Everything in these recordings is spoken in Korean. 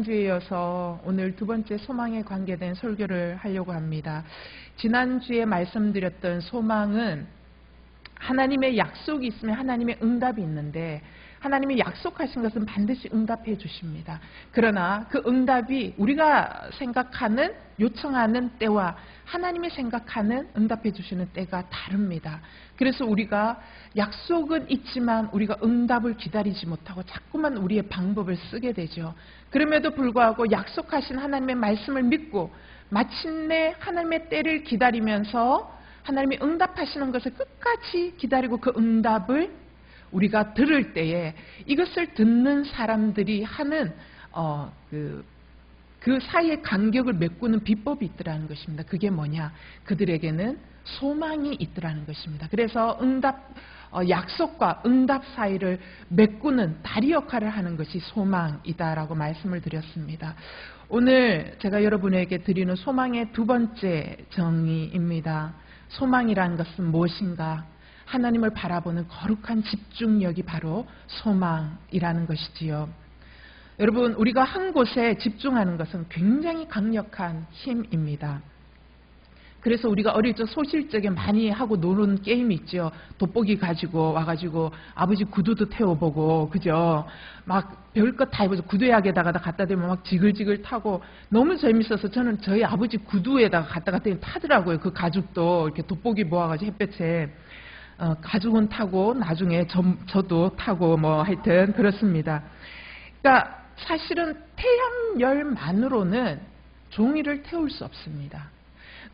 주에 이어서 오늘 두 번째 소망에 관계된 설교를 하려고 합니다. 지난주에 말씀드렸던 소망은 하나님의 약속이 있으면 하나님의 응답이 있는데 하나님이 약속하신 것은 반드시 응답해 주십니다. 그러나 그 응답이 우리가 생각하는 요청하는 때와 하나님이 생각하는 응답해 주시는 때가 다릅니다. 그래서 우리가 약속은 있지만 우리가 응답을 기다리지 못하고 자꾸만 우리의 방법을 쓰게 되죠. 그럼에도 불구하고 약속하신 하나님의 말씀을 믿고 마침내 하나님의 때를 기다리면서 하나님이 응답하시는 것을 끝까지 기다리고 그 응답을 우리가 들을 때에 이것을 듣는 사람들이 하는 그 사이의 간격을 메꾸는 비법이 있더라는 것입니다. 그게 뭐냐? 그들에게는 소망이 있더라는 것입니다. 그래서 약속과 응답 사이를 메꾸는 다리 역할을 하는 것이 소망이다라고 말씀을 드렸습니다. 오늘 제가 여러분에게 드리는 소망의 두 번째 정의입니다. 소망이라는 것은 무엇인가? 하나님을 바라보는 거룩한 집중력이 바로 소망이라는 것이지요. 여러분, 우리가 한 곳에 집중하는 것은 굉장히 강력한 힘입니다. 그래서 우리가 어릴 적 소실적에 많이 하고 노는 게임이 있죠. 돋보기 가지고 와가지고 아버지 구두도 태워보고, 그죠? 막 별것 다 해보죠. 구두약에다가 갖다 대면 막 지글지글 타고 너무 재밌어서 저는 저희 아버지 구두에다가 갖다가 타더라고요. 그 가죽도 이렇게 돋보기 모아가지고 햇볕에. 가죽은 타고 나중에 저도 타고 뭐 하여튼 그렇습니다. 그러니까 사실은 태양열만으로는 종이를 태울 수 없습니다.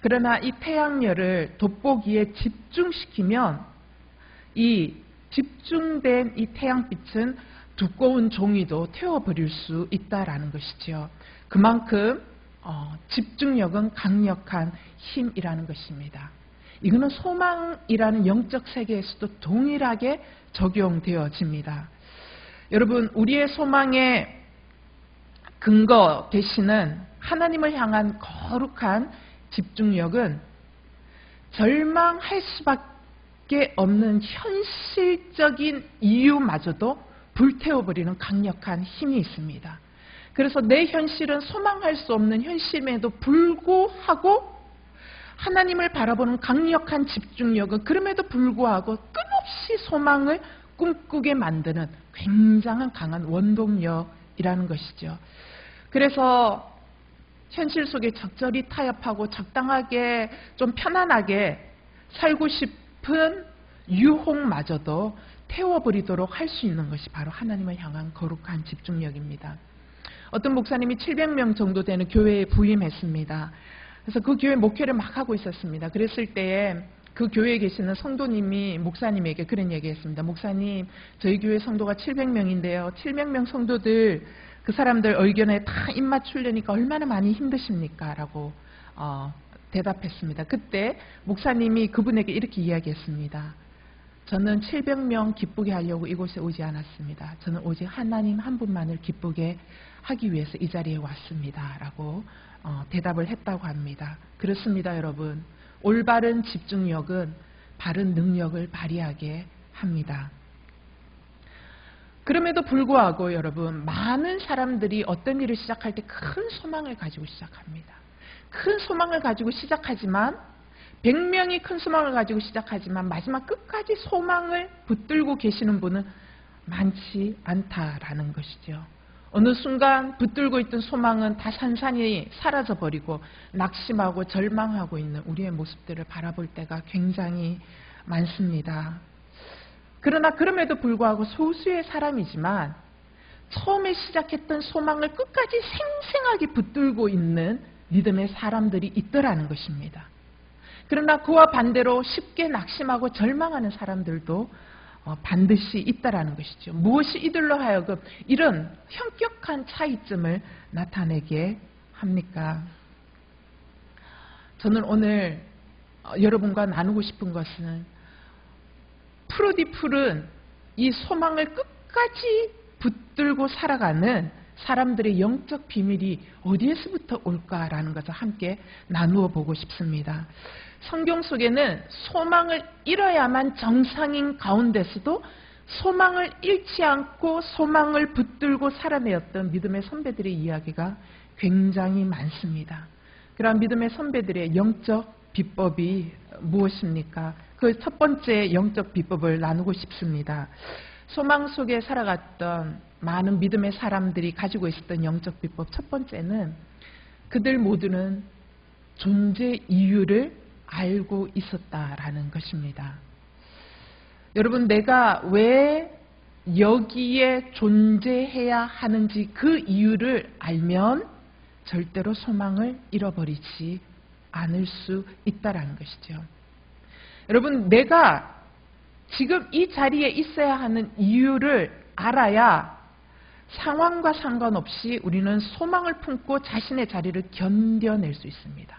그러나 이 태양열을 돋보기에 집중시키면 이 집중된 이 태양빛은 두꺼운 종이도 태워버릴 수 있다라는 것이죠. 그만큼 집중력은 강력한 힘이라는 것입니다. 이거는 소망이라는 영적 세계에서도 동일하게 적용되어집니다. 여러분, 우리의 소망의 근거 되시는 하나님을 향한 거룩한 집중력은 절망할 수밖에 없는 현실적인 이유마저도 불태워버리는 강력한 힘이 있습니다. 그래서 내 현실은 소망할 수 없는 현실임에도 불구하고 하나님을 바라보는 강력한 집중력은 그럼에도 불구하고 끝없이 소망을 꿈꾸게 만드는 굉장한 강한 원동력이라는 것이죠. 그래서 현실 속에 적절히 타협하고 적당하게 좀 편안하게 살고 싶은 유혹마저도 태워버리도록 할 수 있는 것이 바로 하나님을 향한 거룩한 집중력입니다. 어떤 목사님이 700명 정도 되는 교회에 부임했습니다. 그래서 그 교회 목회를 막 하고 있었습니다. 그랬을 때에 그 교회에 계시는 성도님이 목사님에게 그런 얘기했습니다. 목사님, 저희 교회 성도가 700명인데요. 700명 성도들 그 사람들 의견에 다 입맞추려니까 얼마나 많이 힘드십니까? 라고 대답했습니다. 그때 목사님이 그분에게 이렇게 이야기했습니다. 저는 700명 기쁘게 하려고 이곳에 오지 않았습니다. 저는 오직 하나님 한 분만을 기쁘게 하기 위해서 이 자리에 왔습니다. 라고 대답을 했다고 합니다. 그렇습니다, 여러분. 올바른 집중력은 바른 능력을 발휘하게 합니다. 그럼에도 불구하고 여러분, 많은 사람들이 어떤 일을 시작할 때 큰 소망을 가지고 시작합니다. 큰 소망을 가지고 시작하지만 100명이 큰 소망을 가지고 시작하지만 마지막 끝까지 소망을 붙들고 계시는 분은 많지 않다라는 것이죠. 어느 순간 붙들고 있던 소망은 다 산산이 사라져버리고 낙심하고 절망하고 있는 우리의 모습들을 바라볼 때가 굉장히 많습니다. 그러나 그럼에도 불구하고 소수의 사람이지만 처음에 시작했던 소망을 끝까지 생생하게 붙들고 있는 믿음의 사람들이 있더라는 것입니다. 그러나 그와 반대로 쉽게 낙심하고 절망하는 사람들도 반드시 있다라는 것이죠. 무엇이 이들로 하여금 이런 현격한 차이점을 나타내게 합니까? 저는 오늘 여러분과 나누고 싶은 것은 푸르디푸른 이 소망을 끝까지 붙들고 살아가는 사람들의 영적 비밀이 어디에서부터 올까라는 것을 함께 나누어 보고 싶습니다. 성경 속에는 소망을 잃어야만 정상인 가운데서도 소망을 잃지 않고 소망을 붙들고 살아내었던 믿음의 선배들의 이야기가 굉장히 많습니다. 그러한 믿음의 선배들의 영적 비법이 무엇입니까? 그 첫 번째 영적 비법을 나누고 싶습니다. 소망 속에 살아갔던 많은 믿음의 사람들이 가지고 있었던 영적 비법 첫 번째는 그들 모두는 존재 이유를 알고 있었다라는 것입니다. 여러분, 내가 왜 여기에 존재해야 하는지 그 이유를 알면 절대로 소망을 잃어버리지 않을 수 있다라는 것이죠. 여러분, 내가 지금 이 자리에 있어야 하는 이유를 알아야 상황과 상관없이 우리는 소망을 품고 자신의 자리를 견뎌낼 수 있습니다.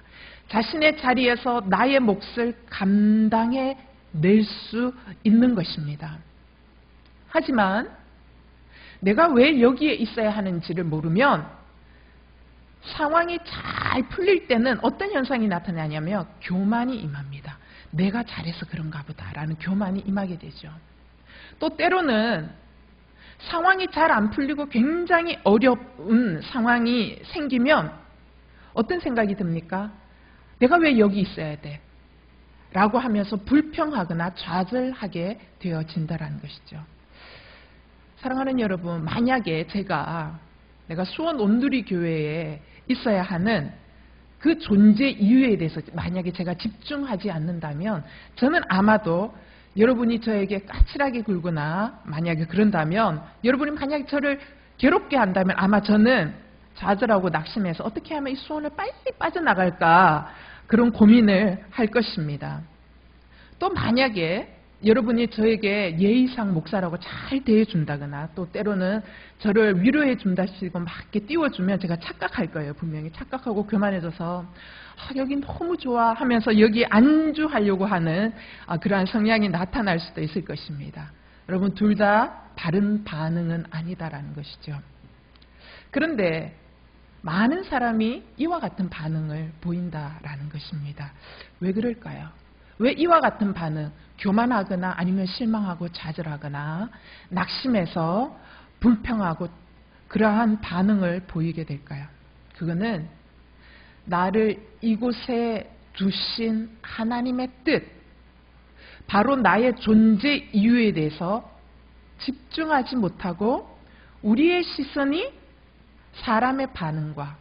자신의 자리에서 나의 몫을 감당해 낼 수 있는 것입니다. 하지만 내가 왜 여기에 있어야 하는지를 모르면 상황이 잘 풀릴 때는 어떤 현상이 나타나냐면 교만이 임합니다. 내가 잘해서 그런가 보다라는 교만이 임하게 되죠. 또 때로는 상황이 잘 안 풀리고 굉장히 어려운 상황이 생기면 어떤 생각이 듭니까? 내가 왜 여기 있어야 돼? 라고 하면서 불평하거나 좌절하게 되어진다는 것이죠. 사랑하는 여러분, 만약에 내가 수원 온누리 교회에 있어야 하는 그 존재 이유에 대해서 만약에 제가 집중하지 않는다면 저는 아마도 여러분이 저에게 까칠하게 굴거나 만약에 그런다면 여러분이 만약에 저를 괴롭게 한다면 아마 저는 좌절하고 낙심해서 어떻게 하면 이 수원을 빨리 빠져나갈까 그런 고민을 할 것입니다. 또 만약에 여러분이 저에게 예의상 목사라고 잘 대해준다거나 또 때로는 저를 위로해 준다시고 막 이렇게 띄워주면 제가 착각할 거예요. 분명히 착각하고 교만해져서 여기 너무 좋아 하면서 여기 안주하려고 하는 그러한 성향이 나타날 수도 있을 것입니다. 여러분, 둘 다 바른 반응은 아니다라는 것이죠. 그런데 많은 사람이 이와 같은 반응을 보인다라는 것입니다. 왜 그럴까요? 왜 이와 같은 반응, 교만하거나 아니면 실망하고 좌절하거나 낙심해서 불평하고 그러한 반응을 보이게 될까요? 그거는 나를 이곳에 두신 하나님의 뜻, 바로 나의 존재 이유에 대해서 집중하지 못하고 우리의 시선이 사람의 반응과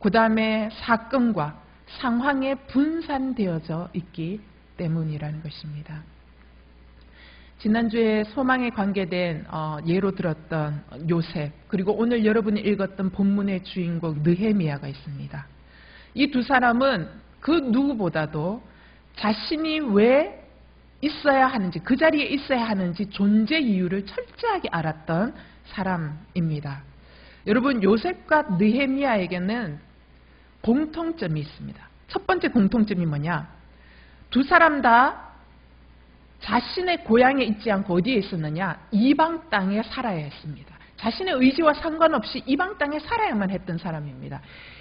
그 다음에 사건과 상황에 분산되어져 있기 때문이라는 것입니다. 지난주에 소망에 관계된 예로 들었던 요셉, 그리고 오늘 여러분이 읽었던 본문의 주인공 느헤미야가 있습니다. 이 두 사람은 그 누구보다도 자신이 왜 있어야 하는지, 그 자리에 있어야 하는지 존재 이유를 철저하게 알았던 사람입니다. 여러분, 요셉과 느헤미야에게는 공통점이 있습니다. 첫 번째 공통점이 뭐냐? 두 사람 다 자신의 고향에 있지 않고 어디에 있었느냐? 이방 땅에 살아야 했습니다. 자신의 의지와 상관없이 이방 땅에 살아야만 했던 사람입니다.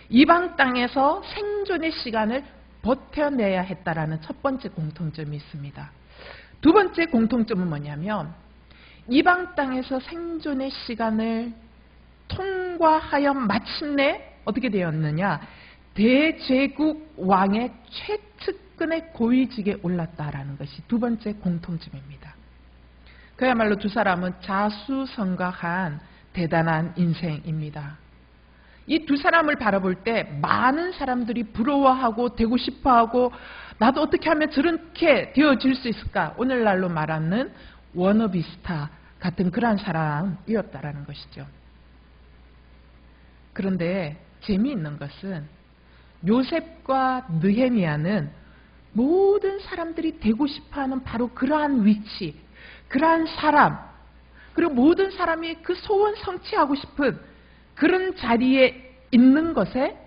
이방 땅에서 생존의 시간을 버텨내야 했다라는 첫 번째 공통점이 있습니다. 두 번째 공통점은 뭐냐면 이방 땅에서 생존의 시간을 통과하여 마침내 어떻게 되었느냐? 대제국 왕의 최측근의 고위직에 올랐다라는 것이 두 번째 공통점입니다. 그야말로 두 사람은 자수성가한 대단한 인생입니다. 이 두 사람을 바라볼 때 많은 사람들이 부러워하고 되고 싶어하고 나도 어떻게 하면 저렇게 되어질 수 있을까? 오늘날로 말하는 워너비 스타 같은 그러한 사람이었다라는 것이죠. 그런데 재미있는 것은 요셉과 느헤미야는 모든 사람들이 되고 싶어하는 바로 그러한 위치, 그러한 사람, 그리고 모든 사람이 그 소원 성취하고 싶은 그런 자리에 있는 것에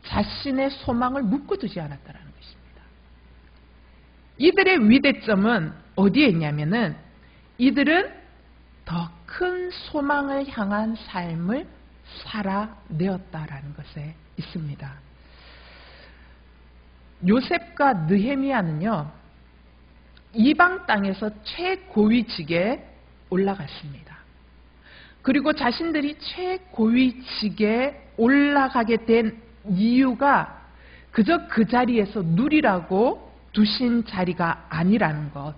자신의 소망을 묶어두지 않았다는 것입니다. 이들의 위대점은 어디에 있냐면은 이들은 더 큰 소망을 향한 삶을 살아내었다라는 것에 있습니다. 요셉과 느헤미야는요, 이방 땅에서 최고위직에 올라갔습니다. 그리고 자신들이 최고위직에 올라가게 된 이유가 그저 그 자리에서 누리라고 두신 자리가 아니라는 것,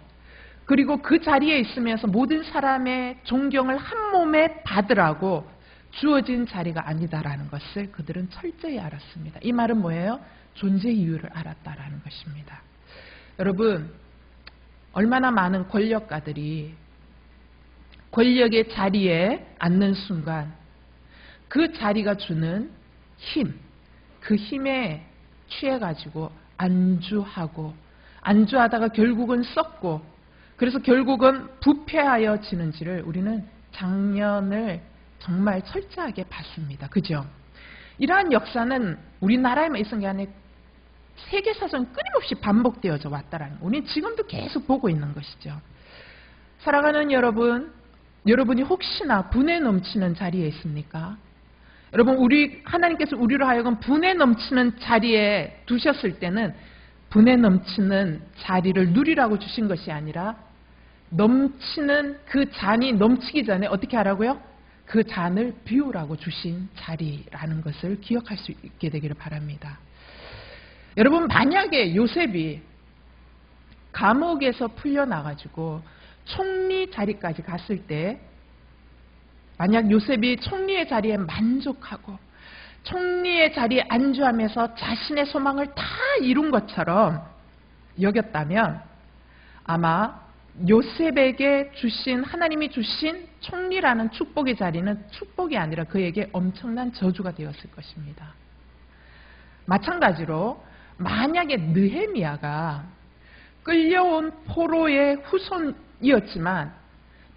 그리고 그 자리에 있으면서 모든 사람의 존경을 한 몸에 받으라고 주어진 자리가 아니다라는 것을 그들은 철저히 알았습니다. 이 말은 뭐예요? 존재 이유를 알았다라는 것입니다. 여러분, 얼마나 많은 권력가들이 권력의 자리에 앉는 순간 그 자리가 주는 힘, 그 힘에 취해가지고 안주하다가 결국은 썩고, 그래서 결국은 부패하여지는지를 우리는 장면을 정말 철저하게 봤습니다. 그죠? 이러한 역사는 우리나라에만 있은 게 아니라 세계사상 끊임없이 반복되어져 왔다라는 거, 우리는 지금도 계속 보고 있는 것이죠. 사랑하는 여러분이 혹시나 분에 넘치는 자리에 있습니까? 여러분, 하나님께서 우리로 하여금 분에 넘치는 자리에 두셨을 때는 분에 넘치는 자리를 누리라고 주신 것이 아니라 넘치는 그 잔이 넘치기 전에 어떻게 하라고요? 그 잔을 비우라고 주신 자리라는 것을 기억할 수 있게 되기를 바랍니다. 여러분, 만약에 요셉이 감옥에서 풀려나가지고 총리 자리까지 갔을 때, 만약 요셉이 총리의 자리에 만족하고 총리의 자리에 안주하면서 자신의 소망을 다 이룬 것처럼 여겼다면, 아마 요셉에게 주신, 하나님이 주신 총리라는 축복의 자리는 축복이 아니라 그에게 엄청난 저주가 되었을 것입니다. 마찬가지로 만약에 느헤미야가 끌려온 포로의 후손이었지만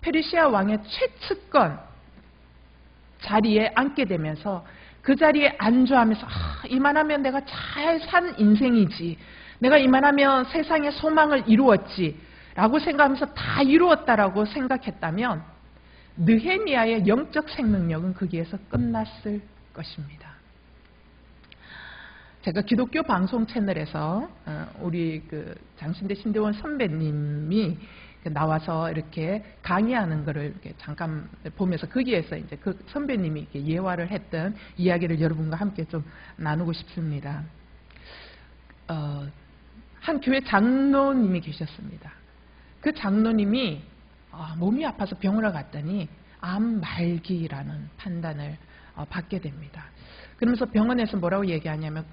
페르시아 왕의 최측근 자리에 앉게 되면서 그 자리에 안주하면서 이만하면 내가 잘 산 인생이지, 내가 이만하면 세상의 소망을 이루었지 라고 생각하면서 다 이루었다라고 생각했다면 느헤미야의 영적 생명력은 거기에서 끝났을 것입니다. 제가 기독교 방송 채널에서 우리 장신대 신대원 선배님이 나와서 이렇게 강의하는 것을 이렇게 잠깐 보면서 거기에서 이제 그 선배님이 이렇게 예화를 했던 이야기를 여러분과 함께 좀 나누고 싶습니다. 한 교회 장로님이 계셨습니다. 그 장로님이 몸이 아파서 병원을 갔더니 암 말기라는 판단을 받게 됩니다. 그러면서 병원에서 뭐라고 얘기하냐면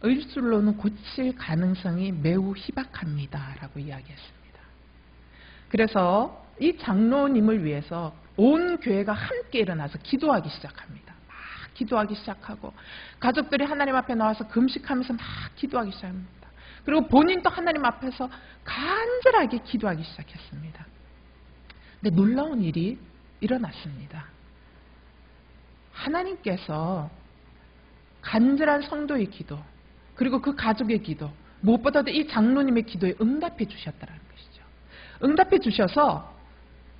의술로는 고칠 가능성이 매우 희박합니다 라고 이야기했습니다. 그래서 이 장로님을 위해서 온 교회가 함께 일어나서 기도하기 시작합니다. 막 기도하기 시작하고, 가족들이 하나님 앞에 나와서 금식하면서 막 기도하기 시작합니다. 그리고 본인도 하나님 앞에서 간절하게 기도하기 시작했습니다. 근데 놀라운 일이 일어났습니다. 하나님께서 간절한 성도의 기도, 그리고 그 가족의 기도, 무엇보다도 이 장로님의 기도에 응답해 주셨다는 것이죠. 응답해 주셔서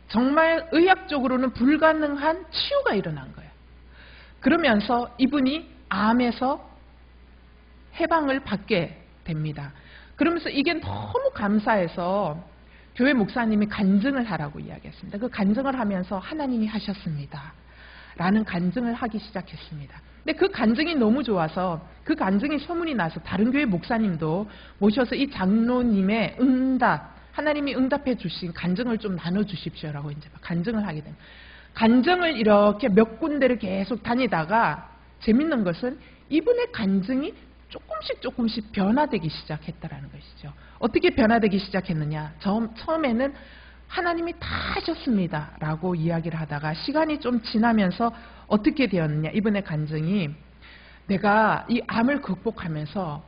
정말 의학적으로는 불가능한 치유가 일어난 거예요. 그러면서 이분이 암에서 해방을 받게 됩니다. 그러면서 이게 너무 감사해서 교회 목사님이 간증을 하라고 이야기했습니다. 그 간증을 하면서 하나님이 하셨습니다 라는 간증을 하기 시작했습니다. 근데 그 간증이 너무 좋아서 그 간증이 소문이 나서 다른 교회 목사님도 모셔서 이 장로님의 응답, 하나님이 응답해 주신 간증을 좀 나눠주십시오라고 이제 간증을 하게 됩니다. 간증을 이렇게 몇 군데를 계속 다니다가 재밌는 것은 이분의 간증이 조금씩 변화되기 시작했다라는 것이죠. 어떻게 변화되기 시작했느냐? 처음에는 하나님이 다 하셨습니다 라고 이야기를 하다가 시간이 좀 지나면서 어떻게 되었느냐? 이분의 간증이, 내가 이 암을 극복하면서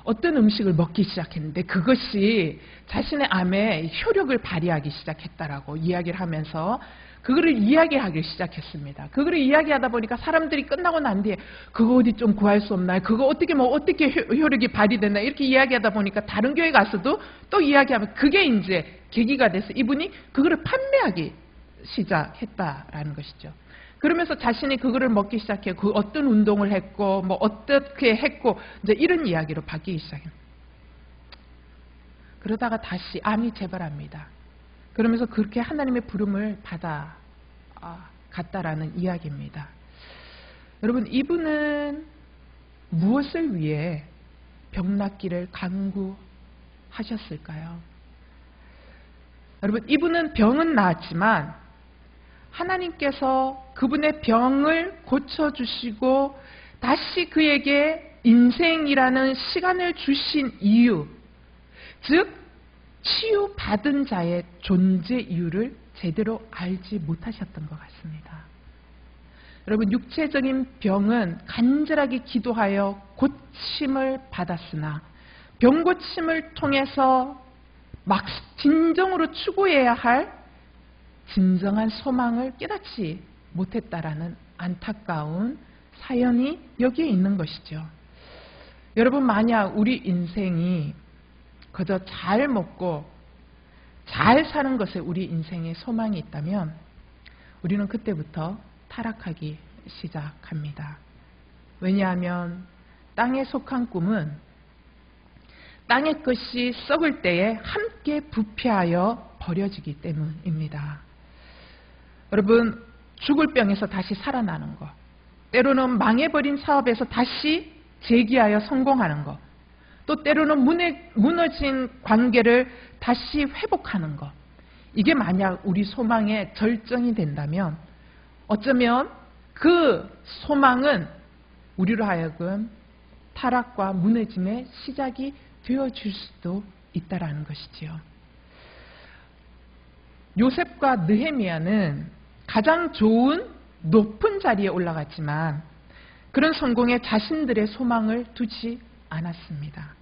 어떤 음식을 먹기 시작했는데 그것이 자신의 암에 효력을 발휘하기 시작했다라고 이야기를 하면서 그거를 이야기하기 시작했습니다. 그거를 이야기하다 보니까 사람들이 끝나고 난 뒤에 그거 어디 좀 구할 수 없나요? 그거 어떻게 효력이 발휘됐나? 이렇게 이야기하다 보니까 다른 교회 가서도 또 이야기하면 그게 이제 계기가 돼서 이분이 그거를 판매하기 시작했다라는 것이죠. 그러면서 자신이 그거를 먹기 시작해 그 어떤 운동을 했고 뭐 어떻게 했고 이제 이런 이야기로 바뀌기 시작해요. 그러다가 다시 암이 재발합니다. 그러면서 그렇게 하나님의 부름을 받아 갔다라는 이야기입니다. 여러분, 이분은 무엇을 위해 병 낫기를 간구하셨을까요? 여러분, 이분은 병은 나았지만 하나님께서 그분의 병을 고쳐주시고 다시 그에게 인생이라는 시간을 주신 이유, 즉 치유받은 자의 존재 이유를 제대로 알지 못하셨던 것 같습니다. 여러분, 육체적인 병은 간절하게 기도하여 고침을 받았으나 병 고침을 통해서 막 진정으로 추구해야 할 진정한 소망을 깨닫지 못했다라는 안타까운 사연이 여기에 있는 것이죠. 여러분, 만약 우리 인생이 그저 잘 먹고 잘 사는 것에 우리 인생에 소망이 있다면 우리는 그때부터 타락하기 시작합니다. 왜냐하면 땅에 속한 꿈은 땅의 것이 썩을 때에 함께 부패하여 버려지기 때문입니다. 여러분, 죽을 병에서 다시 살아나는 것, 때로는 망해버린 사업에서 다시 재기하여 성공하는 것, 또 때로는 무너진 관계를 다시 회복하는 것, 이게 만약 우리 소망의 절정이 된다면 어쩌면 그 소망은 우리로 하여금 타락과 무너짐의 시작이 되어줄 수도 있다라는 것이지요. 요셉과 느헤미야는 가장 좋은 높은 자리에 올라갔지만 그런 성공에 자신들의 소망을 두지 않았습니다.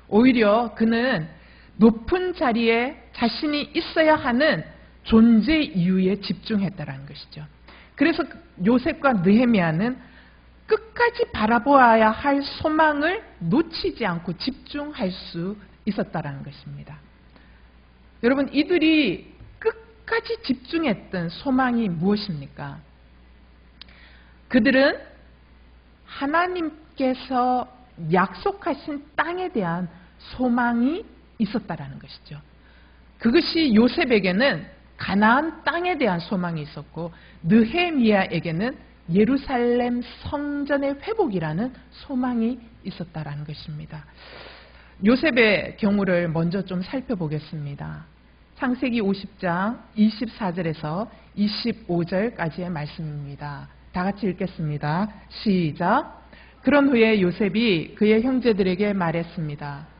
오히려 그는 높은 자리에 자신이 있어야 하는 존재 이유에 집중했다라는 것이죠. 그래서 요셉과 느헤미야는 끝까지 바라보아야 할 소망을 놓치지 않고 집중할 수 있었다라는 것입니다. 여러분, 이들이 끝까지 집중했던 소망이 무엇입니까? 그들은 하나님께서 약속하신 땅에 대한 소망이 있었다라는 것이죠. 그것이 요셉에게는 가나안 땅에 대한 소망이 있었고 느헤미야에게는 예루살렘 성전의 회복이라는 소망이 있었다라는 것입니다. 요셉의 경우를 먼저 좀 살펴보겠습니다. 창세기 50장 24절에서 25절까지의 말씀입니다. 다 같이 읽겠습니다. 시작. 그런 후에 요셉이 그의 형제들에게 말했습니다.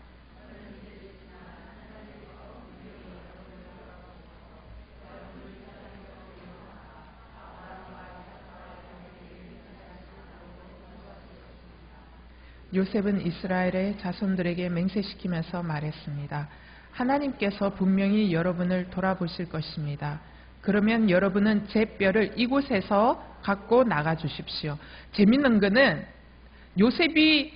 요셉은 이스라엘의 자손들에게 맹세시키면서 말했습니다. 하나님께서 분명히 여러분을 돌아보실 것입니다. 그러면 여러분은 제 뼈를 이곳에서 갖고 나가 주십시오. 재밌는 거는 요셉이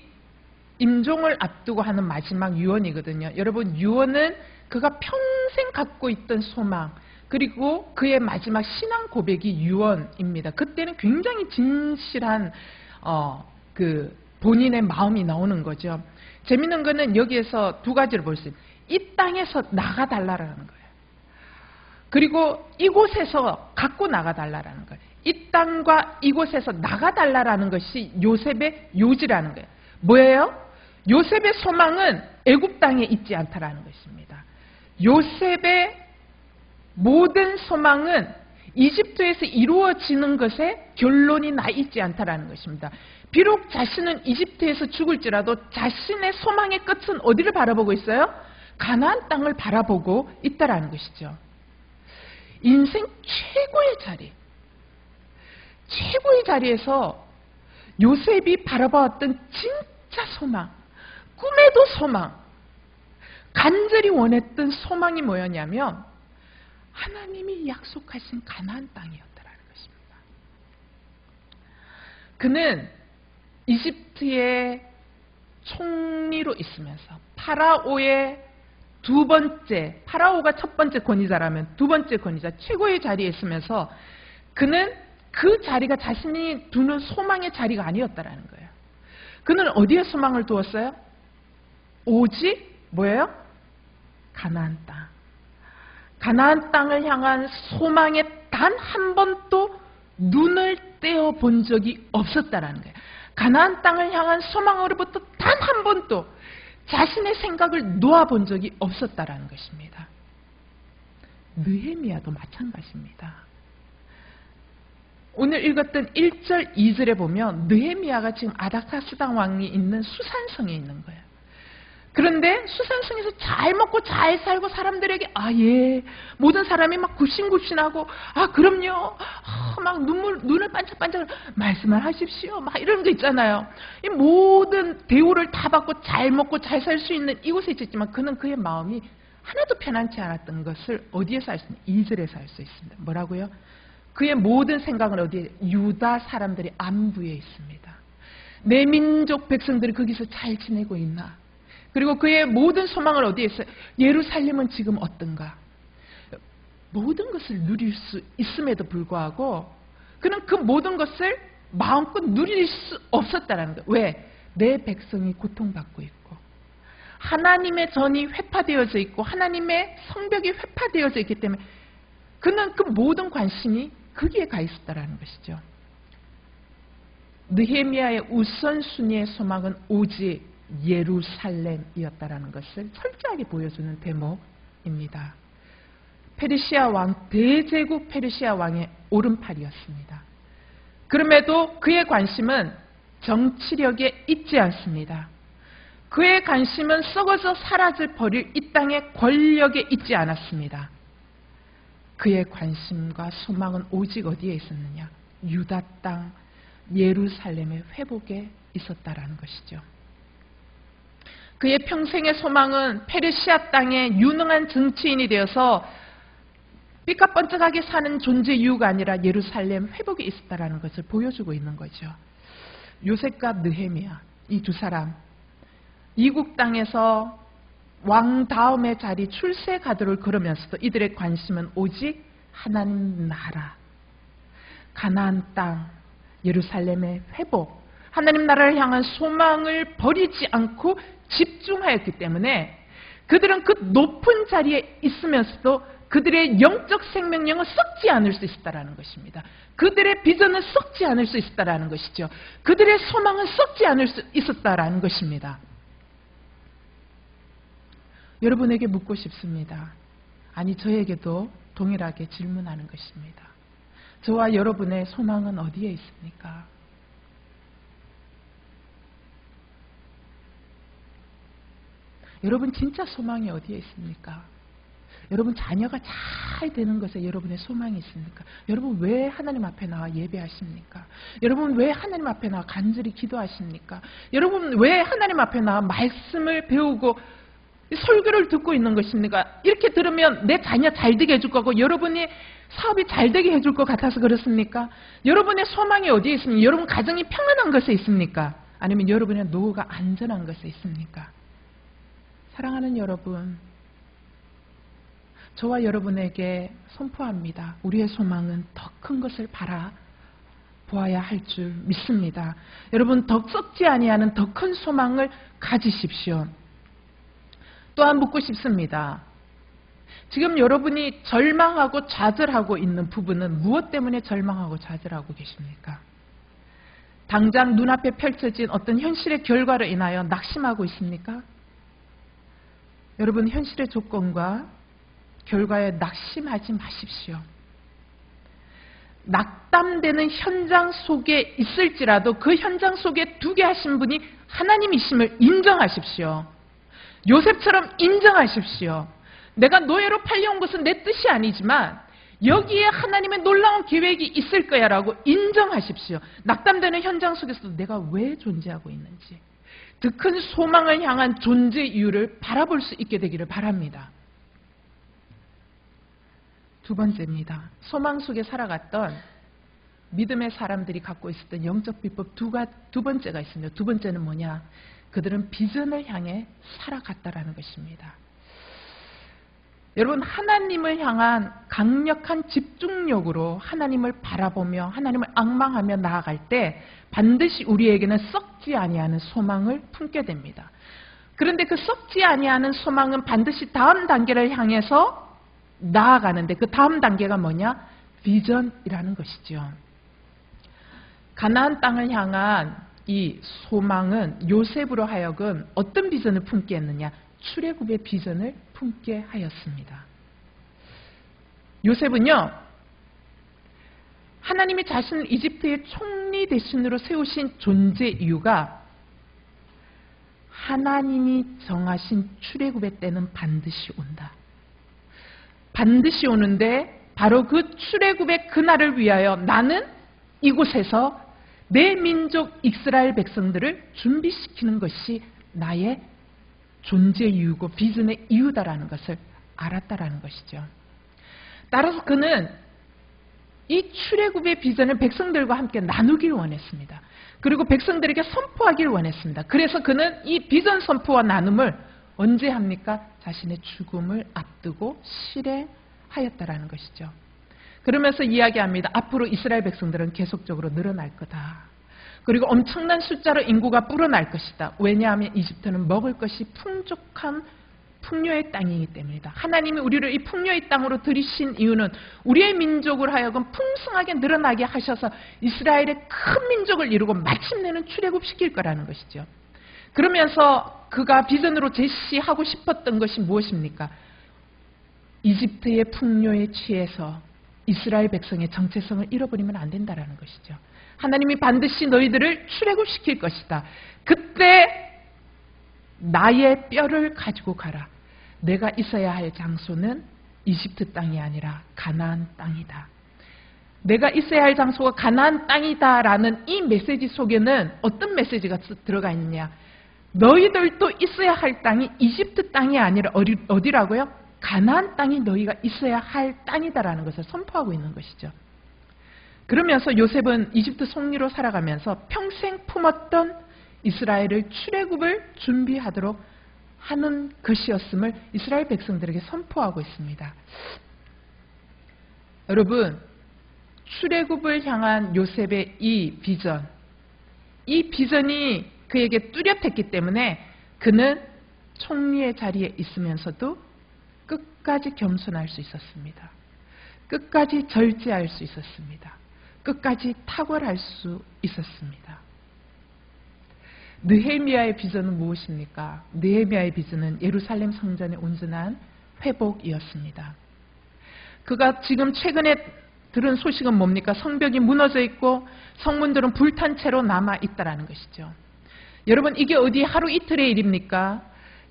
임종을 앞두고 하는 마지막 유언이거든요. 여러분, 유언은 그가 평생 갖고 있던 소망, 그리고 그의 마지막 신앙 고백이 유언입니다. 그때는 굉장히 진실한 본인의 마음이 나오는 거죠. 재밌는 거는 여기에서 두 가지를 볼 수 있어요. 이 땅에서 나가달라는 거예요. 그리고 이곳에서 갖고 나가달라는 거예요. 이 땅과 이곳에서 나가달라는 것이 요셉의 요지라는 거예요. 뭐예요? 요셉의 소망은 애굽 땅에 있지 않다라는 것입니다. 요셉의 모든 소망은 이집트에서 이루어지는 것에 결론이 나 있지 않다라는 것입니다. 비록 자신은 이집트에서 죽을지라도 자신의 소망의 끝은 어디를 바라보고 있어요? 가나안 땅을 바라보고 있다라는 것이죠. 인생 최고의 자리, 최고의 자리에서 요셉이 바라보았던 진짜 소망, 꿈에도 소망, 간절히 원했던 소망이 뭐였냐면 하나님이 약속하신 가나안 땅이었다라는 것입니다. 그는 이집트의 총리로 있으면서 파라오의 두 번째, 파라오가 첫 번째 권위자라면 두 번째 권위자, 최고의 자리에 있으면서 그는 그 자리가 자신이 두는 소망의 자리가 아니었다라는 거예요. 그는 어디에 소망을 두었어요? 오직 뭐예요? 가나안 땅. 가나안 땅을 향한 소망에 단 한 번도 눈을 떼어 본 적이 없었다라는 거예요. 가나안 땅을 향한 소망으로부터 단 한 번도 자신의 생각을 놓아본 적이 없었다라는 것입니다. 느헤미야도 마찬가지입니다. 오늘 읽었던 1절, 2절에 보면 느헤미야가 지금 아닥사스당 왕이 있는 수산성에 있는 거예요. 그런데 수산성에서 잘 먹고 잘 살고 사람들에게 예, 모든 사람이 막 굽신굽신하고 그럼요, 막 눈을 반짝반짝 말씀을 하십시오, 막 이런 거 있잖아요. 이 모든 대우를 다 받고 잘 먹고 잘 살 수 있는 이곳에 있었지만 그는 그의 마음이 하나도 편안치 않았던 것을 어디에서 알 수 있냐? 2절에서 알 수 있습니다. 뭐라고요? 그의 모든 생각은 어디에? 유다 사람들이 안부에 있습니다. 내 민족 백성들이 거기서 잘 지내고 있나? 그리고 그의 모든 소망을 어디에 있어요? 예루살렘은 지금 어떤가? 모든 것을 누릴 수 있음에도 불구하고 그는 그 모든 것을 마음껏 누릴 수 없었다는 거예요. 왜? 내 백성이 고통받고 있고 하나님의 전이 회파되어져 있고 하나님의 성벽이 회파되어져 있기 때문에 그는 그 모든 관심이 거기에 가 있었다는 것이죠. 느헤미야의 우선순위의 소망은 오직 예루살렘이었다라는 것을 철저하게 보여주는 대목입니다. 페르시아 왕, 대제국 페르시아 왕의 오른팔이었습니다. 그럼에도 그의 관심은 정치력에 있지 않습니다. 그의 관심은 썩어져 사라질 버릴 이 땅의 권력에 있지 않았습니다. 그의 관심과 소망은 오직 어디에 있었느냐? 유다 땅, 예루살렘의 회복에 있었다라는 것이죠. 그의 평생의 소망은 페르시아 땅의 유능한 정치인이 되어서 삐까뻔쩍하게 사는 존재 이유가 아니라 예루살렘 회복에 있었다라는 것을 보여주고 있는 거죠. 요셉과 느헤미야, 이 두 사람, 이국 땅에서 왕 다음의 자리 출세 가도를 걸으면서도 이들의 관심은 오직 하나님 나라, 가나안 땅, 예루살렘의 회복, 하나님 나라를 향한 소망을 버리지 않고 집중하였기 때문에 그들은 그 높은 자리에 있으면서도 그들의 영적 생명력은 썩지 않을 수 있었다는 것입니다. 그들의 비전은 썩지 않을 수 있었다는 것이죠. 그들의 소망은 썩지 않을 수 있었다는 것입니다. 여러분에게 묻고 싶습니다. 아니, 저에게도 동일하게 질문하는 것입니다. 저와 여러분의 소망은 어디에 있습니까? 여러분 진짜 소망이 어디에 있습니까? 여러분 자녀가 잘 되는 것에 여러분의 소망이 있습니까? 여러분 왜 하나님 앞에 나와 예배하십니까? 여러분 왜 하나님 앞에 나와 간절히 기도하십니까? 여러분 왜 하나님 앞에 나와 말씀을 배우고 설교를 듣고 있는 것입니까? 이렇게 들으면 내 자녀 잘 되게 해줄 거고 여러분이 사업이 잘 되게 해줄 것 같아서 그렇습니까? 여러분의 소망이 어디에 있습니까? 여러분 가정이 평안한 것에 있습니까? 아니면 여러분의 노후가 안전한 것에 있습니까? 사랑하는 여러분, 저와 여러분에게 선포합니다. 우리의 소망은 더 큰 것을 바라보아야 할 줄 믿습니다. 여러분 더 썩지 아니하는 더 큰 소망을 가지십시오. 또한 묻고 싶습니다. 지금 여러분이 절망하고 좌절하고 있는 부분은 무엇 때문에 절망하고 좌절하고 계십니까? 당장 눈앞에 펼쳐진 어떤 현실의 결과로 인하여 낙심하고 있습니까? 여러분 현실의 조건과 결과에 낙심하지 마십시오. 낙담되는 현장 속에 있을지라도 그 현장 속에 두게 하신 분이 하나님이심을 인정하십시오. 요셉처럼 인정하십시오. 내가 노예로 팔려온 것은 내 뜻이 아니지만 여기에 하나님의 놀라운 계획이 있을 거야 라고 인정하십시오. 낙담되는 현장 속에서도 내가 왜 존재하고 있는지 더 큰 소망을 향한 존재 이유를 바라볼 수 있게 되기를 바랍니다. 두 번째입니다. 소망 속에 살아갔던 믿음의 사람들이 갖고 있었던 영적 비법 두 번째가 있습니다. 두 번째는 뭐냐? 그들은 비전을 향해 살아갔다라는 것입니다. 여러분 하나님을 향한 강력한 집중력으로 하나님을 바라보며 하나님을 앙망하며 나아갈 때 반드시 우리에게는 썩지 아니하는 소망을 품게 됩니다. 그런데 그 썩지 아니하는 소망은 반드시 다음 단계를 향해서 나아가는데 그 다음 단계가 뭐냐? 비전이라는 것이죠. 가나안 땅을 향한 이 소망은 요셉으로 하여금 어떤 비전을 품게 했느냐? 출애굽의 비전을 품게 하였습니다. 요셉은요, 하나님이 자신을 이집트의 총리 대신으로 세우신 존재 이유가 하나님이 정하신 출애굽의 때는 반드시 온다. 반드시 오는데 바로 그 출애굽의 그날을 위하여 나는 이곳에서 내 민족 이스라엘 백성들을 준비시키는 것이 나의 존재 이유고 비전의 이유다라는 것을 알았다라는 것이죠. 따라서 그는 이 출애굽의 비전을 백성들과 함께 나누길 원했습니다. 그리고 백성들에게 선포하길 원했습니다. 그래서 그는 이 비전 선포와 나눔을 언제 합니까? 자신의 죽음을 앞두고 실행하였다라는 것이죠. 그러면서 이야기합니다. 앞으로 이스라엘 백성들은 계속적으로 늘어날 거다. 그리고 엄청난 숫자로 인구가 불어날 것이다. 왜냐하면 이집트는 먹을 것이 풍족한 풍요의 땅이기 때문이다. 하나님이 우리를 이 풍요의 땅으로 들이신 이유는 우리의 민족을 하여금 풍성하게 늘어나게 하셔서 이스라엘의 큰 민족을 이루고 마침내는 출애굽시킬 거라는 것이죠. 그러면서 그가 비전으로 제시하고 싶었던 것이 무엇입니까? 이집트의 풍요에 취해서 이스라엘 백성의 정체성을 잃어버리면 안 된다는 것이죠. 하나님이 반드시 너희들을 출애굽시킬 것이다. 그때 나의 뼈를 가지고 가라. 내가 있어야 할 장소는 이집트 땅이 아니라 가나안 땅이다. 내가 있어야 할 장소가 가나안 땅이다라는 이 메시지 속에는 어떤 메시지가 들어가 있느냐? 너희들도 있어야 할 땅이 이집트 땅이 아니라 어디라고요? 가나안 땅이 너희가 있어야 할 땅이다라는 것을 선포하고 있는 것이죠. 그러면서 요셉은 이집트 총리로 살아가면서 평생 품었던 이스라엘을 출애굽을 준비하도록 하는 것이었음을 이스라엘 백성들에게 선포하고 있습니다. 여러분, 출애굽을 향한 요셉의 이 비전이 그에게 뚜렷했기 때문에 그는 총리의 자리에 있으면서도 끝까지 겸손할 수 있었습니다. 끝까지 절제할 수 있었습니다. 끝까지 탁월할 수 있었습니다. 느헤미야의 비전은 무엇입니까? 느헤미야의 비전은 예루살렘 성전의 온전한 회복이었습니다. 그가 지금 최근에 들은 소식은 뭡니까? 성벽이 무너져 있고 성문들은 불탄 채로 남아있다는 것이죠. 여러분, 이게 어디 하루 이틀의 일입니까?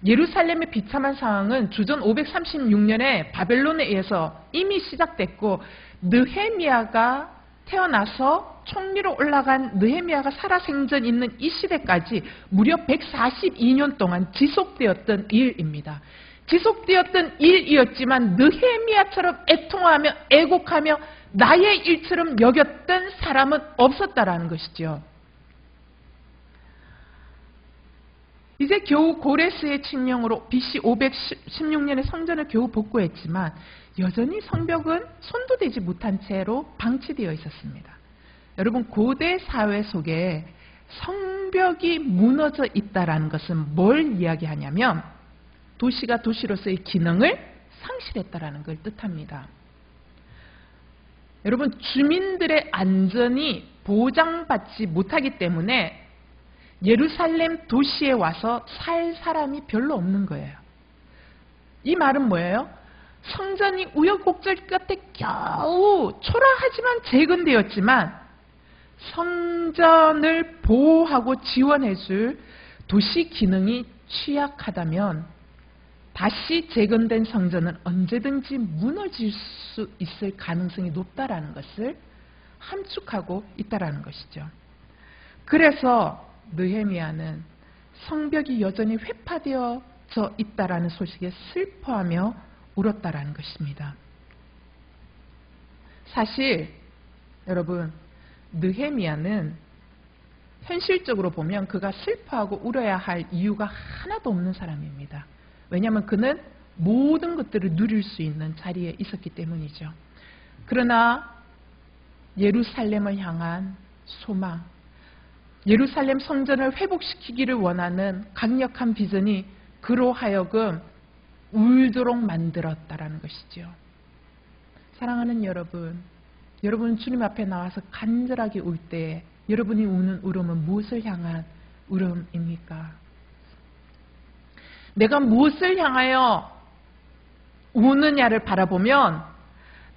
예루살렘의 비참한 상황은 주전 536년에 바벨론에 의해서 이미 시작됐고 느헤미야가 태어나서 총리로 올라간 느헤미야가 살아생전 있는 이 시대까지 무려 142년 동안 지속되었던 일입니다. 지속되었던 일이었지만 느헤미야처럼 애통하며 애곡하며 나의 일처럼 여겼던 사람은 없었다라는 것이죠. 이제 겨우 고레스의 칙령으로 BC 516년에 성전을 겨우 복구했지만 여전히 성벽은 손도 대지 못한 채로 방치되어 있었습니다. 여러분, 고대 사회 속에 성벽이 무너져 있다는 것은 뭘 이야기하냐면 도시가 도시로서의 기능을 상실했다는 걸 뜻합니다. 여러분, 주민들의 안전이 보장받지 못하기 때문에 예루살렘 도시에 와서 살 사람이 별로 없는 거예요. 이 말은 뭐예요? 성전이 우여곡절 끝에 겨우 초라하지만 재건되었지만 성전을 보호하고 지원해줄 도시 기능이 취약하다면 다시 재건된 성전은 언제든지 무너질 수 있을 가능성이 높다라는 것을 함축하고 있다라는 것이죠. 그래서 느헤미야는 성벽이 여전히 회파되어져 있다라는 소식에 슬퍼하며 울었다라는 것입니다. 사실 여러분, 느헤미야는 현실적으로 보면 그가 슬퍼하고 울어야 할 이유가 하나도 없는 사람입니다. 왜냐하면 그는 모든 것들을 누릴 수 있는 자리에 있었기 때문이죠. 그러나 예루살렘을 향한 소망, 예루살렘 성전을 회복시키기를 원하는 강력한 비전이 그로 하여금 울도록 만들었다라는 것이죠. 사랑하는 여러분, 여러분 주님 앞에 나와서 간절하게 울 때 여러분이 우는 울음은 무엇을 향한 울음입니까? 내가 무엇을 향하여 우느냐를 바라보면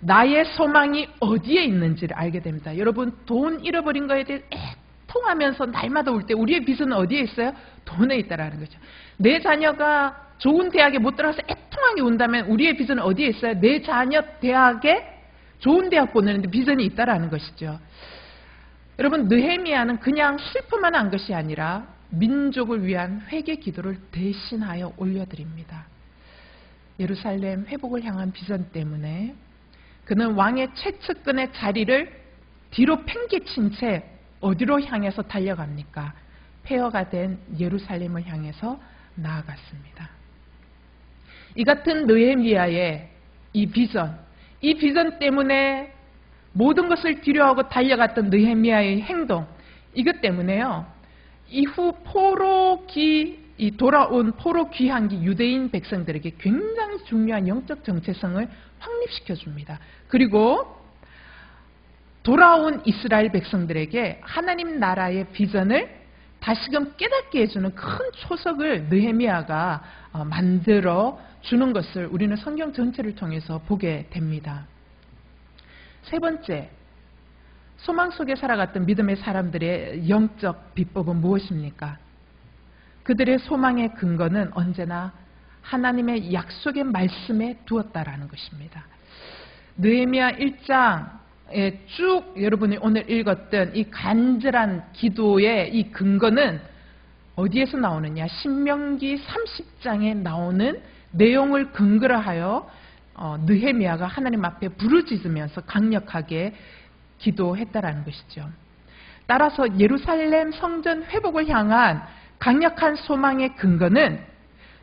나의 소망이 어디에 있는지를 알게 됩니다. 여러분, 돈 잃어버린 거에 대해 애통하면서 날마다 울 때 우리의 빚은 어디에 있어요? 돈에 있다라는 거죠. 내 자녀가 좋은 대학에 못 들어가서 애통하게 운다면 우리의 빚은 어디에 있어요? 내 자녀 대학에 좋은 대학 보내는데 비전이 있다라는 것이죠. 여러분, 느헤미야는 그냥 슬픔만 한 것이 아니라 민족을 위한 회개 기도를 대신하여 올려드립니다. 예루살렘 회복을 향한 비전 때문에 그는 왕의 최측근의 자리를 뒤로 팽개친 채 어디로 향해서 달려갑니까? 폐허가 된 예루살렘을 향해서 나아갔습니다. 이 같은 느헤미야의 이 비전 때문에 모든 것을 뒤로하고 달려갔던 느헤미야의 행동, 이것 때문에요. 이후 돌아온 포로 귀환기 유대인 백성들에게 굉장히 중요한 영적 정체성을 확립시켜 줍니다. 그리고 돌아온 이스라엘 백성들에게 하나님 나라의 비전을 다시금 깨닫게 해주는 큰 초석을 느헤미야가 만들어 주는 것을 우리는 성경 전체를 통해서 보게 됩니다. 세 번째, 소망 속에 살아갔던 믿음의 사람들의 영적 비법은 무엇입니까? 그들의 소망의 근거는 언제나 하나님의 약속의 말씀에 두었다라는 것입니다. 느헤미야 1장에 쭉 여러분이 오늘 읽었던 이 간절한 기도의 이 근거는 어디에서 나오느냐? 신명기 30장에 나오는 내용을 근거로 하여 느헤미야가 하나님 앞에 부르짖으면서 강력하게 기도했다라는 것이죠. 따라서 예루살렘 성전 회복을 향한 강력한 소망의 근거는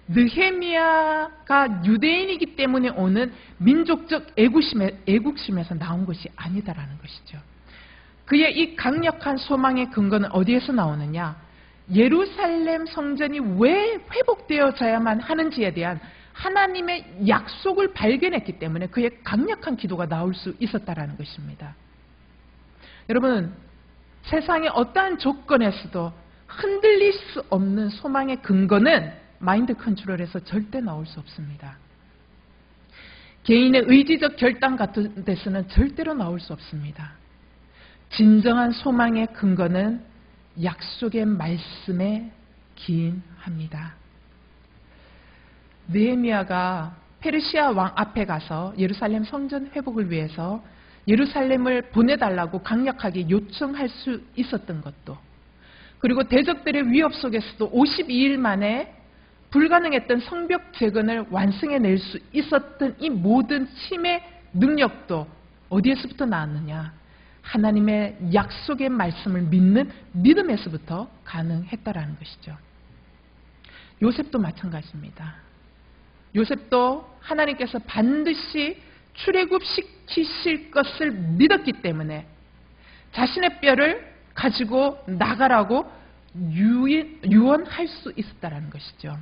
느헤미야가 유대인이기 때문에 오는 민족적 애국심에서 나온 것이 아니다라는 것이죠. 그의 이 강력한 소망의 근거는 어디에서 나오느냐? 예루살렘 성전이 왜 회복되어져야만 하는지에 대한 하나님의 약속을 발견했기 때문에 그의 강력한 기도가 나올 수 있었다라는 것입니다. 여러분, 세상의 어떠한 조건에서도 흔들릴 수 없는 소망의 근거는 마인드 컨트롤에서 절대 나올 수 없습니다. 개인의 의지적 결단 같은 데서는 절대로 나올 수 없습니다. 진정한 소망의 근거는 약속의 말씀에 기인합니다. 느헤미야가 페르시아 왕 앞에 가서 예루살렘 성전 회복을 위해서 예루살렘을 보내달라고 강력하게 요청할 수 있었던 것도, 그리고 대적들의 위협 속에서도 52일 만에 불가능했던 성벽 재건을 완성해낼 수 있었던 이 모든 힘의 능력도 어디에서부터 나왔느냐? 하나님의 약속의 말씀을 믿는 믿음에서부터 가능했다라는 것이죠. 요셉도 마찬가지입니다. 요셉도 하나님께서 반드시 출애굽시키실 것을 믿었기 때문에 자신의 뼈를 가지고 나가라고 유언할 수 있었다라는 것이죠.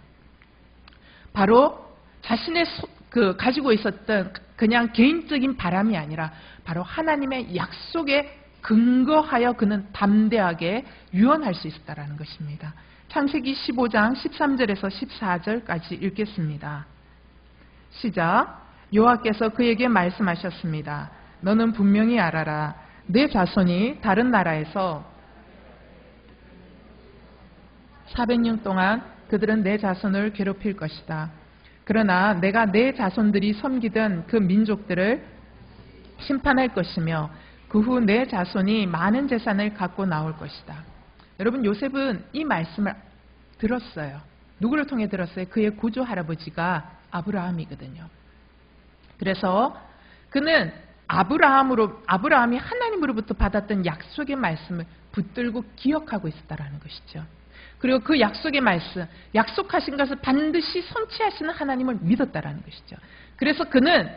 바로 자신의 가지고 있었던 그냥 개인적인 바람이 아니라 바로 하나님의 약속에 근거하여 그는 담대하게 유언할 수 있었다라는 것입니다. 창세기 15장 13절에서 14절까지 읽겠습니다. 시작. 여호와께서 그에게 말씀하셨습니다. 너는 분명히 알아라. 내 자손이 다른 나라에서 400년 동안 그들은 내 자손을 괴롭힐 것이다. 그러나 내가 내 자손들이 섬기던 그 민족들을 심판할 것이며 그 후 내 자손이 많은 재산을 갖고 나올 것이다. 여러분, 요셉은 이 말씀을 들었어요. 누구를 통해 들었어요? 그의 고조 할아버지가 아브라함이거든요. 그래서 그는 아브라함이 하나님으로부터 받았던 약속의 말씀을 붙들고 기억하고 있었다라는 것이죠. 그리고 그 약속의 말씀, 약속하신 것을 반드시 성취하시는 하나님을 믿었다라는 것이죠. 그래서 그는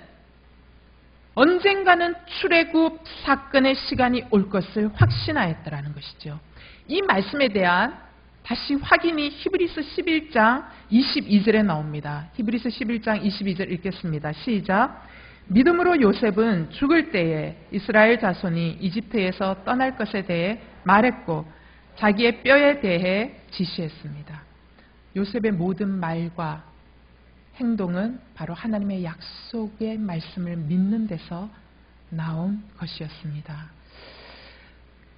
언젠가는 출애굽 사건의 시간이 올 것을 확신하였다라는 것이죠. 이 말씀에 대한 다시 확인이 히브리서 11장 22절에 나옵니다. 히브리서 11장 22절 읽겠습니다. 시작. 믿음으로 요셉은 죽을 때에 이스라엘 자손이 이집트에서 떠날 것에 대해 말했고 자기의 뼈에 대해 지시했습니다. 요셉의 모든 말과 행동은 바로 하나님의 약속의 말씀을 믿는 데서 나온 것이었습니다.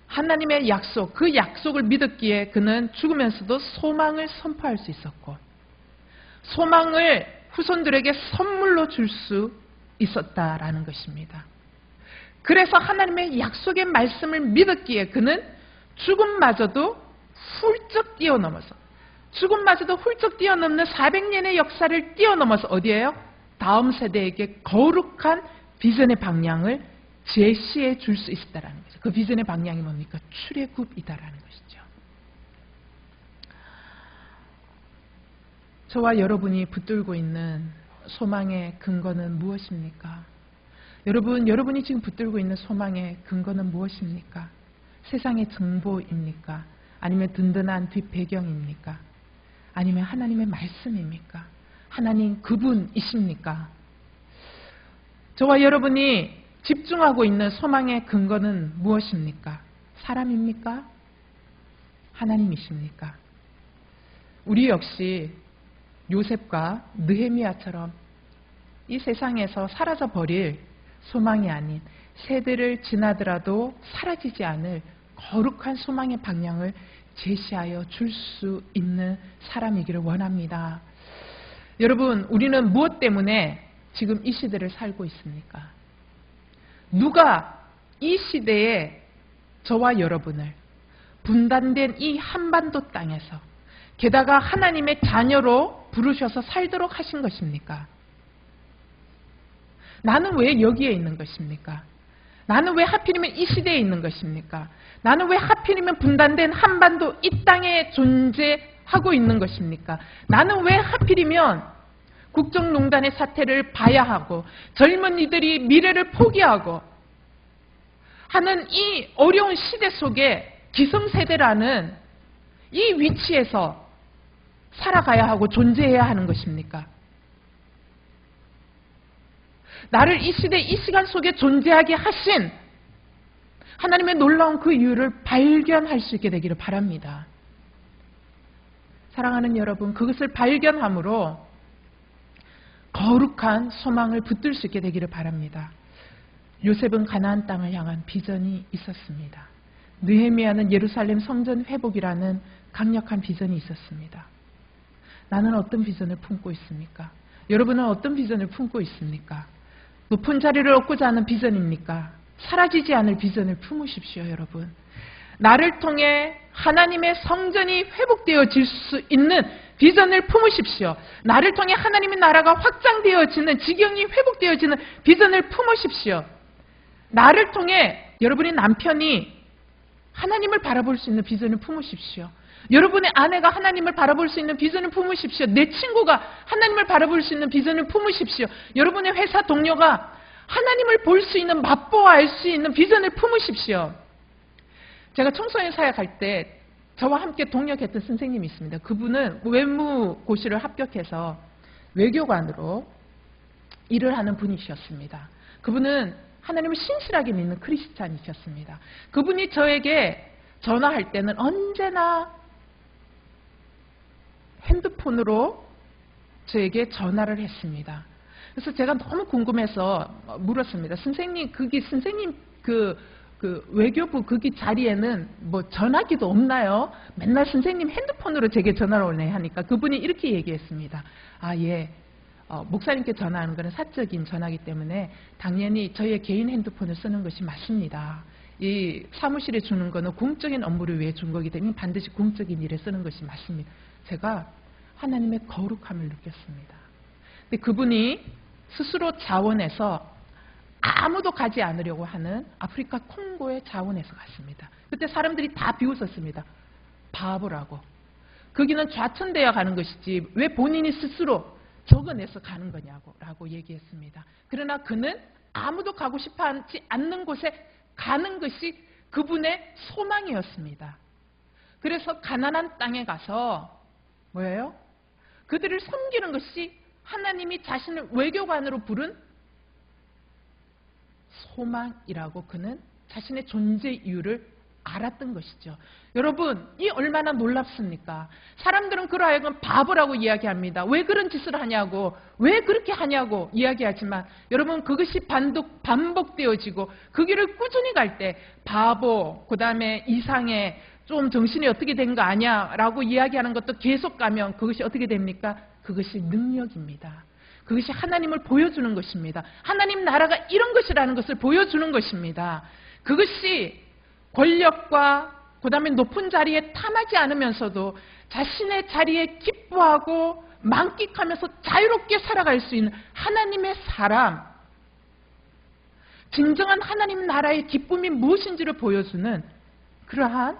하나님의 약속, 그 약속을 믿었기에 그는 죽으면서도 소망을 선포할 수 있었고 소망을 후손들에게 선물로 줄 수 있었다라는 것입니다. 그래서 하나님의 약속의 말씀을 믿었기에 그는 죽음마저도 훌쩍 뛰어넘어서 죽음마저도 훌쩍 뛰어넘는 400년의 역사를 뛰어넘어서 어디에요? 다음 세대에게 거룩한 비전의 방향을 제시해 줄 수 있었다는 거죠. 그 비전의 방향이 뭡니까? 출애굽이다라는 것이죠. 저와 여러분이 붙들고 있는 소망의 근거는 무엇입니까? 여러분이 지금 붙들고 있는 소망의 근거는 무엇입니까? 세상의 정보입니까? 아니면 든든한 뒷배경입니까? 아니면 하나님의 말씀입니까? 하나님 그분이십니까? 저와 여러분이 집중하고 있는 소망의 근거는 무엇입니까? 사람입니까? 하나님이십니까? 우리 역시 요셉과 느헤미야처럼 이 세상에서 사라져 버릴 소망이 아닌 세대를 지나더라도 사라지지 않을 거룩한 소망의 방향을 제시하여 줄 수 있는 사람이기를 원합니다. 여러분, 우리는 무엇 때문에 지금 이 시대를 살고 있습니까? 누가 이 시대에 저와 여러분을 분단된 이 한반도 땅에서 게다가 하나님의 자녀로 부르셔서 살도록 하신 것입니까? 나는 왜 여기에 있는 것입니까? 나는 왜 하필이면 이 시대에 있는 것입니까? 나는 왜 하필이면 분단된 한반도 이 땅에 존재하고 있는 것입니까? 나는 왜 하필이면 국정농단의 사태를 봐야 하고 젊은이들이 미래를 포기하고 하는 이 어려운 시대 속에 기성세대라는 이 위치에서 살아가야 하고 존재해야 하는 것입니까? 나를 이 시대, 이 시간 속에 존재하게 하신 하나님의 놀라운 그 이유를 발견할 수 있게 되기를 바랍니다. 사랑하는 여러분, 그것을 발견함으로 거룩한 소망을 붙들 수 있게 되기를 바랍니다. 요셉은 가나안 땅을 향한 비전이 있었습니다. 느헤미야는 예루살렘 성전 회복이라는 강력한 비전이 있었습니다. 나는 어떤 비전을 품고 있습니까? 여러분은 어떤 비전을 품고 있습니까? 높은 자리를 얻고자 하는 비전입니까? 사라지지 않을 비전을 품으십시오, 여러분. 나를 통해 하나님의 성전이 회복되어질 수 있는 비전을 품으십시오. 나를 통해 하나님의 나라가 확장되어지는, 지경이 회복되어지는 비전을 품으십시오. 나를 통해 여러분의 남편이 하나님을 바라볼 수 있는 비전을 품으십시오. 여러분의 아내가 하나님을 바라볼 수 있는 비전을 품으십시오. 내 친구가 하나님을 바라볼 수 있는 비전을 품으십시오. 여러분의 회사 동료가 하나님을 볼 수 있는, 맛보아 알 수 있는 비전을 품으십시오. 제가 청소년 사역할 때 저와 함께 동역했던 선생님이 있습니다. 그분은 외무고시를 합격해서 외교관으로 일을 하는 분이셨습니다. 그분은 하나님을 신실하게 믿는 크리스찬이셨습니다. 그분이 저에게 전화할 때는 언제나 핸드폰으로 저에게 전화를 했습니다. 그래서 제가 너무 궁금해서 물었습니다. 선생님, 선생님 그 외교부 거기 자리에는 뭐 전화기도 없나요? 맨날 선생님 핸드폰으로 제게 전화를 오네 하니까 그분이 이렇게 얘기했습니다. 아, 예. 목사님께 전화하는 것은 사적인 전화기 때문에 당연히 저의 개인 핸드폰을 쓰는 것이 맞습니다. 이 사무실에 주는 거는 공적인 업무를 위해 준 거기 때문에 반드시 공적인 일에 쓰는 것이 맞습니다. 제가 하나님의 거룩함을 느꼈습니다. 근데 그분이 스스로 자원해서 아무도 가지 않으려고 하는 아프리카 콩고의 자원에서 갔습니다. 그때 사람들이 다 비웃었습니다. 바보라고. 거기는 좌천되어 가는 것이지 왜 본인이 스스로 적어내서 가는 거냐고 라고 얘기했습니다. 그러나 그는 아무도 가고 싶어 하지 않는 곳에 가는 것이 그분의 소망이었습니다. 그래서 가나안 땅에 가서 뭐예요? 그들을 섬기는 것이 하나님이 자신을 외교관으로 부른 소망이라고 그는 자신의 존재 이유를 알았던 것이죠. 여러분, 이 얼마나 놀랍습니까? 사람들은 그러하여금 바보라고 이야기합니다. 왜 그런 짓을 하냐고, 왜 그렇게 하냐고 이야기하지만 여러분, 그것이 반복되어지고 그 길을 꾸준히 갈 때 바보, 그 다음에 이상해, 좀 정신이 어떻게 된 거 아니야 라고 이야기하는 것도 계속 가면 그것이 어떻게 됩니까? 그것이 능력입니다. 그것이 하나님을 보여주는 것입니다. 하나님 나라가 이런 것이라는 것을 보여주는 것입니다. 그것이 권력과 그 다음에 높은 자리에 탐하지 않으면서도 자신의 자리에 기뻐하고 만끽하면서 자유롭게 살아갈 수 있는 하나님의 사람, 진정한 하나님 나라의 기쁨이 무엇인지를 보여주는 그러한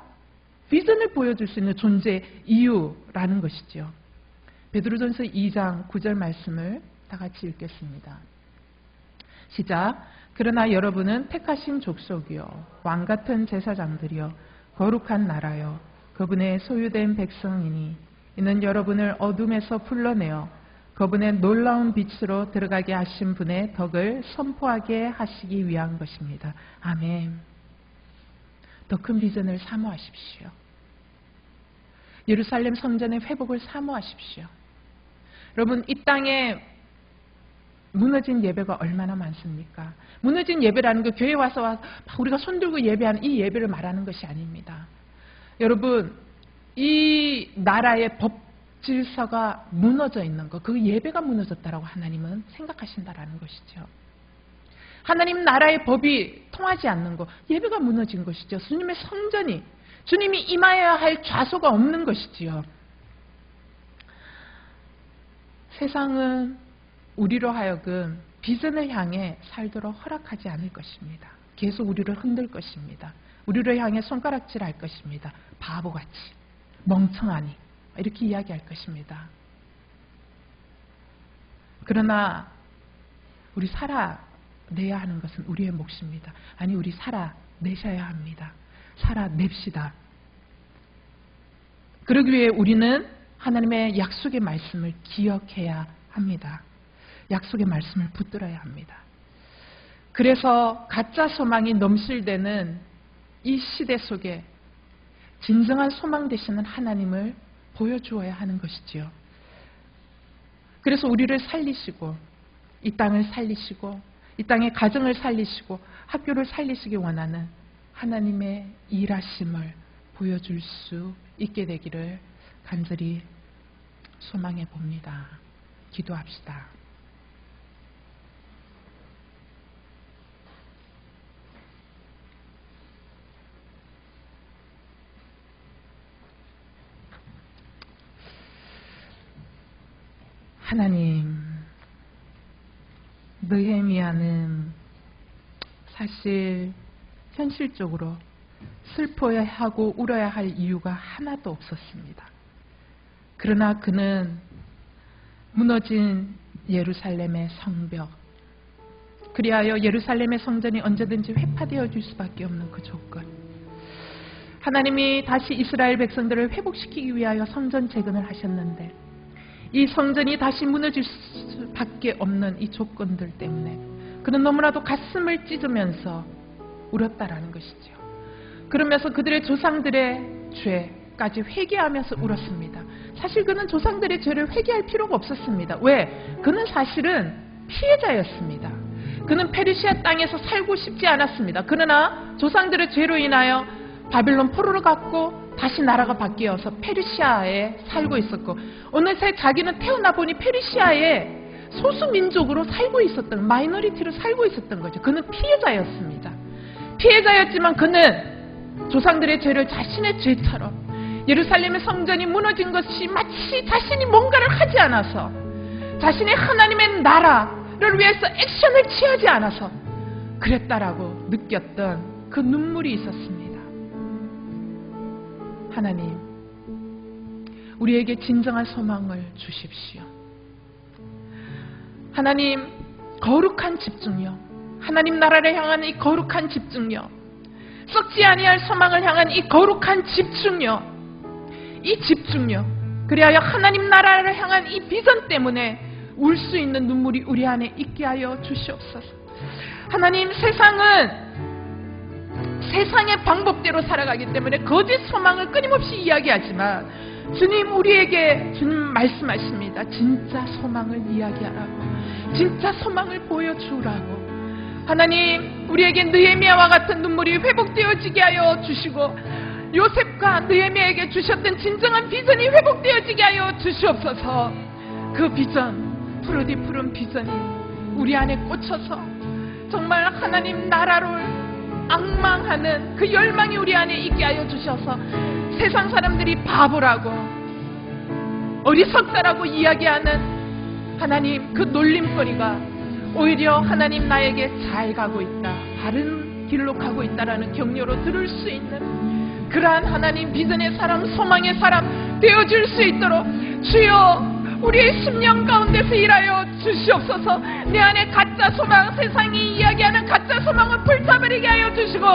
비전을 보여줄 수 있는 존재 이유라는 것이죠. 베드로전서 2장 9절 말씀을 다 같이 읽겠습니다. 시작. 그러나 여러분은 택하신 족속이요 왕같은 제사장들이요 거룩한 나라요 그분의 소유된 백성이니 이는 여러분을 어둠에서 불러내어 그분의 놀라운 빛으로 들어가게 하신 분의 덕을 선포하게 하시기 위한 것입니다. 아멘. 더 큰 비전을 사모하십시오. 예루살렘 성전의 회복을 사모하십시오. 여러분, 이 땅에 무너진 예배가 얼마나 많습니까? 무너진 예배라는 게 교회 와서 우리가 손들고 예배하는 이 예배를 말하는 것이 아닙니다. 여러분, 이 나라의 법 질서가 무너져 있는 것, 그 예배가 무너졌다라고 하나님은 생각하신다라는 것이죠. 하나님 나라의 법이 통하지 않는 것, 예배가 무너진 것이죠. 주님의 성전이, 주님이 임하여야 할 좌소가 없는 것이지요. 세상은 우리로 하여금 비전을 향해 살도록 허락하지 않을 것입니다. 계속 우리를 흔들 것입니다. 우리를 향해 손가락질할 것입니다. 바보같이, 멍청하니 이렇게 이야기할 것입니다. 그러나 우리 살아내야 하는 것은 우리의 몫입니다. 아니, 우리 살아내셔야 합니다. 살아냅시다. 그러기 위해 우리는 하나님의 약속의 말씀을 기억해야 합니다. 약속의 말씀을 붙들어야 합니다. 그래서 가짜 소망이 넘실대는 이 시대 속에 진정한 소망 되시는 하나님을 보여주어야 하는 것이지요. 그래서 우리를 살리시고 이 땅을 살리시고 이 땅의 가정을 살리시고 학교를 살리시기 원하는 하나님의 일하심을 보여줄 수 있게 되기를 간절히 소망해 봅니다. 기도합시다. 하나님, 느헤미야는 사실 현실적으로 슬퍼야 하고 울어야 할 이유가 하나도 없었습니다. 그러나 그는 무너진 예루살렘의 성벽, 그리하여 예루살렘의 성전이 언제든지 회파되어 줄 수밖에 없는 그 조건, 하나님이 다시 이스라엘 백성들을 회복시키기 위하여 성전 재건을 하셨는데 이 성전이 다시 무너질 수밖에 없는 이 조건들 때문에 그는 너무나도 가슴을 찢으면서 울었다라는 것이죠. 그러면서 그들의 조상들의 죄까지 회개하면서 울었습니다. 사실 그는 조상들의 죄를 회개할 필요가 없었습니다. 왜? 그는 사실은 피해자였습니다. 그는 페르시아 땅에서 살고 싶지 않았습니다. 그러나 조상들의 죄로 인하여 바빌론 포로로 갔고 다시 나라가 바뀌어서 페르시아에 살고 있었고 어느새 자기는 태어나 보니 페르시아의 소수민족으로 살고 있었던, 마이너리티로 살고 있었던 거죠. 그는 피해자였습니다. 피해자였지만 그는 조상들의 죄를 자신의 죄처럼, 예루살렘의 성전이 무너진 것이 마치 자신이 뭔가를 하지 않아서, 자신의 하나님의 나라를 위해서 액션을 취하지 않아서 그랬다라고 느꼈던 그 눈물이 있었습니다. 하나님, 우리에게 진정한 소망을 주십시오. 하나님, 거룩한 집중력, 하나님 나라를 향한 이 거룩한 집중력, 썩지 아니할 소망을 향한 이 거룩한 집중력, 이 집중력, 그리하여 하나님 나라를 향한 이 비전 때문에 울 수 있는 눈물이 우리 안에 있게 하여 주시옵소서. 하나님, 세상은 세상의 방법대로 살아가기 때문에 거짓 소망을 끊임없이 이야기하지만 주님, 우리에게 주님 말씀하십니다. 진짜 소망을 이야기하라고, 진짜 소망을 보여주라고. 하나님, 우리에게 느헤미야와 같은 눈물이 회복되어지게 하여 주시고, 요셉과 느헤미야에게 주셨던 진정한 비전이 회복되어지게 하여 주시옵소서. 그 비전, 푸르디 푸른 비전이 우리 안에 꽂혀서 정말 하나님 나라를 앙망하는 그 열망이 우리 안에 있게 하여 주셔서 세상 사람들이 바보라고, 어리석다라고 이야기하는 하나님 그 놀림거리가 오히려 하나님 나에게 잘 가고 있다, 바른 길로 가고 있다라는 격려로 들을 수 있는 그러한 하나님 비전의 사람, 소망의 사람 되어줄 수 있도록 주여 우리의 심령 가운데서 일하여 주시옵소서. 내 안에 가짜 소망, 세상이 이야기하는 가짜 소망을 불타버리게 하여 주시고,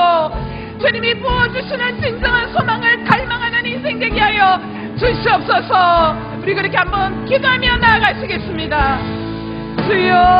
주님이 부어주시는 진정한 소망을 갈망하는 인생 되게 하여 주시옵소서. 우리 그렇게 한번 기도하며 나아가시겠습니다. 주여